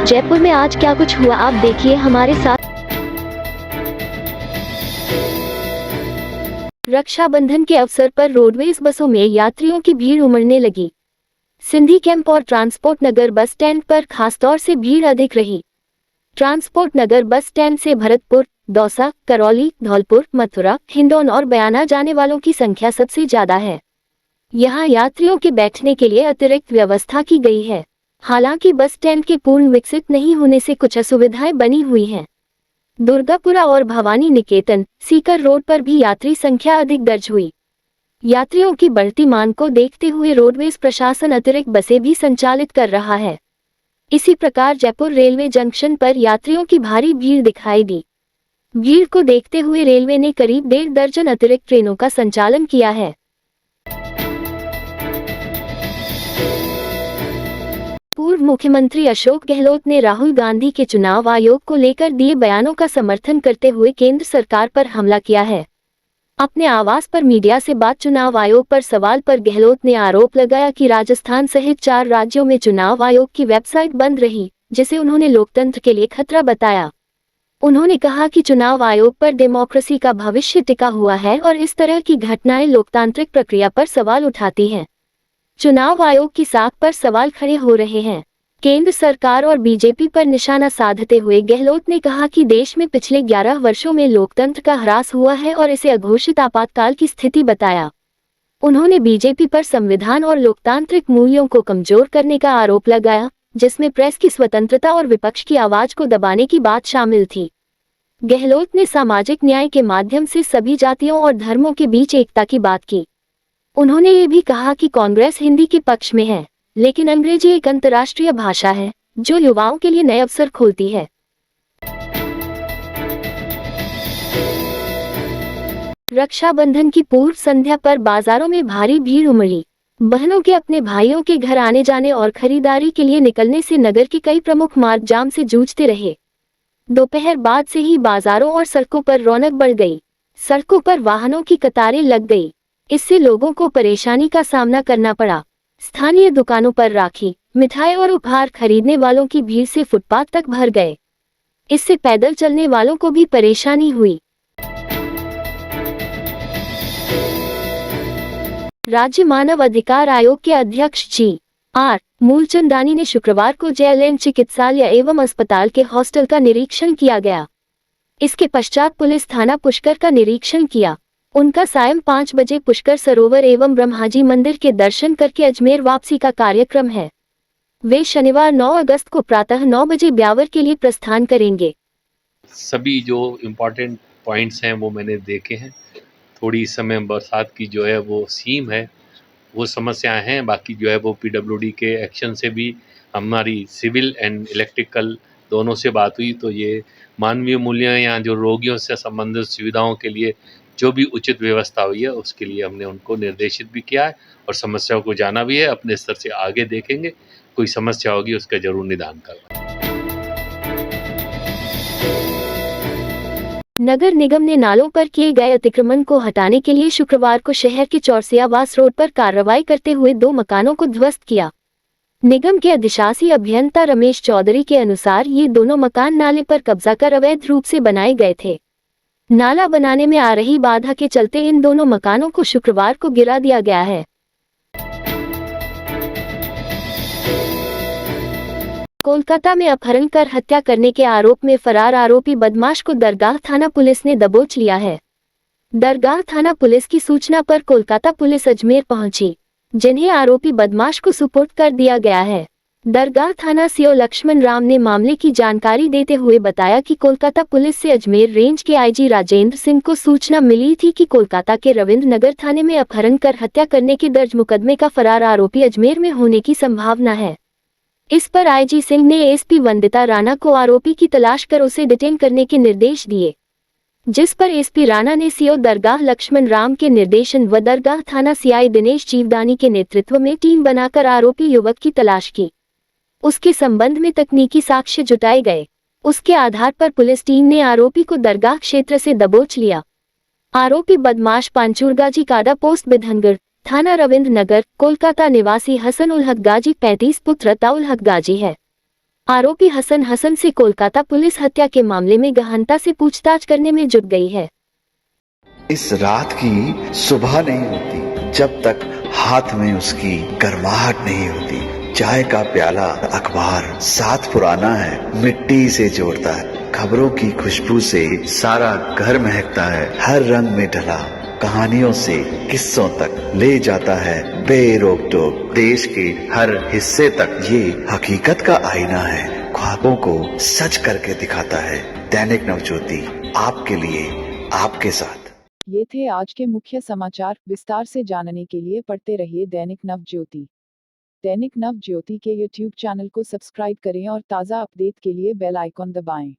जयपुर में आज क्या कुछ हुआ आप देखिए हमारे साथ। रक्षाबंधन के अवसर पर रोडवेज बसों में यात्रियों की भीड़ उमड़ने लगी। सिंधी कैंप और ट्रांसपोर्ट नगर बस स्टैंड पर खासतौर से भीड़ अधिक रही। ट्रांसपोर्ट नगर बस स्टैंड से भरतपुर, दौसा, करौली, धौलपुर, मथुरा, हिंडौन और बयाना जाने वालों की संख्या सबसे ज्यादा है। यहाँ यात्रियों के बैठने के लिए अतिरिक्त व्यवस्था की गई है। हालांकि बस स्टैंड के पूर्ण विकसित नहीं होने से कुछ असुविधाएं बनी हुई हैं। दुर्गापुरा और भवानी निकेतन, सीकर रोड पर भी यात्री संख्या अधिक दर्ज हुई। यात्रियों की बढ़ती मांग को देखते हुए रोडवेज प्रशासन अतिरिक्त बसें भी संचालित कर रहा है। इसी प्रकार जयपुर रेलवे जंक्शन पर यात्रियों की भारी भीड़ दिखाई दी। भीड़ को देखते हुए रेलवे ने करीब 1.5 दर्जन अतिरिक्त ट्रेनों का संचालन किया है। पूर्व मुख्यमंत्री अशोक गहलोत ने राहुल गांधी के चुनाव आयोग को लेकर दिए बयानों का समर्थन करते हुए केंद्र सरकार पर हमला किया है। अपने आवास पर मीडिया से बात चुनाव आयोग पर सवाल पर गहलोत ने आरोप लगाया कि राजस्थान सहित 4 राज्यों में चुनाव आयोग की वेबसाइट बंद रही, जिसे उन्होंने लोकतंत्र के लिए खतरा बताया। उन्होंने कहा कि चुनाव आयोग पर डेमोक्रेसी का भविष्य टिका हुआ है और इस तरह की घटनाएं लोकतांत्रिक प्रक्रिया पर सवाल उठाती हैं। चुनाव आयोग की साख पर सवाल खड़े हो रहे हैं। केंद्र सरकार और बीजेपी पर निशाना साधते हुए गहलोत ने कहा कि देश में पिछले 11 वर्षों में लोकतंत्र का ह्रास हुआ है और इसे अघोषित आपातकाल की स्थिति बताया। उन्होंने बीजेपी पर संविधान और लोकतांत्रिक मूल्यों को कमजोर करने का आरोप लगाया, जिसमें प्रेस की स्वतंत्रता और विपक्ष की आवाज को दबाने की बात शामिल थी। गहलोत ने सामाजिक न्याय के माध्यम से सभी जातियों और धर्मों के बीच एकता की बात की। उन्होंने ये भी कहा कि कांग्रेस हिंदी के पक्ष में है, लेकिन अंग्रेजी एक अंतर्राष्ट्रीय भाषा है जो युवाओं के लिए नए अवसर खोलती है। रक्षाबंधन की पूर्व संध्या पर बाजारों में भारी भीड़ उमड़ी। बहनों के अपने भाइयों के घर आने जाने और खरीदारी के लिए निकलने से नगर के कई प्रमुख मार्ग जाम से जूझते रहे। दोपहर बाद से ही बाजारों और सड़कों पर रौनक बढ़ गई। सड़कों पर वाहनों की कतारें लग गई। इससे लोगों को परेशानी का सामना करना पड़ा। स्थानीय दुकानों पर राखी, मिठाई और उपहार खरीदने वालों की भीड़ से फुटपाथ तक भर गए। इससे पैदल चलने वालों को भी परेशानी हुई। राज्य मानव अधिकार आयोग के अध्यक्ष जी.आर. मूलचंदानी ने शुक्रवार को जेएलएन चिकित्सालय एवं अस्पताल के हॉस्टल का निरीक्षण किया गया। इसके पश्चात पुलिस थाना पुष्कर का निरीक्षण किया। उनका सायं 5 बजे पुष्कर सरोवर एवं ब्रह्माजी मंदिर के दर्शन करके अजमेर वापसी का कार्यक्रम है। वे शनिवार 9 अगस्त को प्रातः 9 बजे ब्यावर के लिए प्रस्थान करेंगे। सभी जो इम्पोर्टेंट पॉइंट्स हैं वो मैंने देखे हैं। थोड़ी इस समय बरसात की जो है वो सीम है, वो समस्याएं हैं। बाकी जो है वो पीडब्ल्यूडी के एक्शन से भी हमारी सिविल एंड इलेक्ट्रिकल दोनों से बात हुई, तो ये मानवीय मूल्य या जो रोगियों से संबंधित सुविधाओं के लिए जो भी उचित व्यवस्था हुई है उसके लिए हमने उनको निर्देशित भी किया है और समस्याओं को जाना भी है। अपने स्तर से आगे देखेंगे, कोई समस्या होगी उसका जरूर निदान करना। नगर निगम ने नालों पर किए गए अतिक्रमण को हटाने के लिए शुक्रवार को शहर के चौरसियावास रोड पर कार्रवाई करते हुए 2 मकानों को ध्वस्त किया। निगम के अधिशासी अभियंता रमेश चौधरी के अनुसार ये दोनों मकान नाले पर कब्जा कर अवैध रूप से बनाए गए थे। नाला बनाने में आ रही बाधा के चलते इन दोनों मकानों को शुक्रवार को गिरा दिया गया है। कोलकाता में अपहरण कर हत्या करने के आरोप में फरार आरोपी बदमाश को दरगाह थाना पुलिस ने दबोच लिया है। दरगाह थाना पुलिस की सूचना पर कोलकाता पुलिस अजमेर पहुंची, जिन्हें आरोपी बदमाश को सुपुर्द कर दिया गया है। दरगाह थाना सीओ लक्ष्मण राम ने मामले की जानकारी देते हुए बताया कि कोलकाता पुलिस से अजमेर रेंज के आईजी राजेंद्र सिंह को सूचना मिली थी कि कोलकाता के रविंद्र नगर थाने में अपहरण कर हत्या करने के दर्ज मुकदमे का फरार आरोपी अजमेर में होने की संभावना है। इस पर आईजी सिंह ने एसपी वंदिता राणा को आरोपी की तलाश कर उसे डिटेन करने के निर्देश दिए, जिस पर एसपी राणा ने सीओ दरगाह लक्ष्मण राम के निर्देशन व दरगाह थाना सीआई दिनेश जीवदानी के नेतृत्व में टीम बनाकर आरोपी युवक की तलाश की। उसके संबंध में तकनीकी साक्ष्य जुटाए गए। उसके आधार पर पुलिस टीम ने आरोपी को दरगाह क्षेत्र से दबोच लिया। आरोपी बदमाश पांचूरगाजी काडा पोस्ट बिधनगढ़ थाना रविंद्र नगर कोलकाता निवासी हसन उल हक गाजी 35 पुत्र अताउल हक गाजी है। आरोपी हसन हसन से कोलकाता पुलिस हत्या के मामले में गहनता से पूछताछ करने में जुट गई है। इस रात की सुबह नहीं होती जब तक हाथ में उसकी गर्माहट नहीं होती। चाय का प्याला, अखबार साथ पुराना है, मिट्टी से जोड़ता है। खबरों की खुशबू से सारा घर महकता है। हर रंग में ढला कहानियों से किस्सों तक ले जाता है बेरोक टोक। देश के हर हिस्से तक ये हकीकत का आईना है। ख्वाबों को सच करके दिखाता है। दैनिक नवज्योति, आपके लिए, आपके साथ। ये थे आज के मुख्य समाचार। विस्तार से जानने के लिए पढ़ते रहिए दैनिक नवज्योति। दैनिक नवज्योति के YouTube चैनल को सब्सक्राइब करें और ताज़ा अपडेट के लिए बेल आइकॉन दबाएं।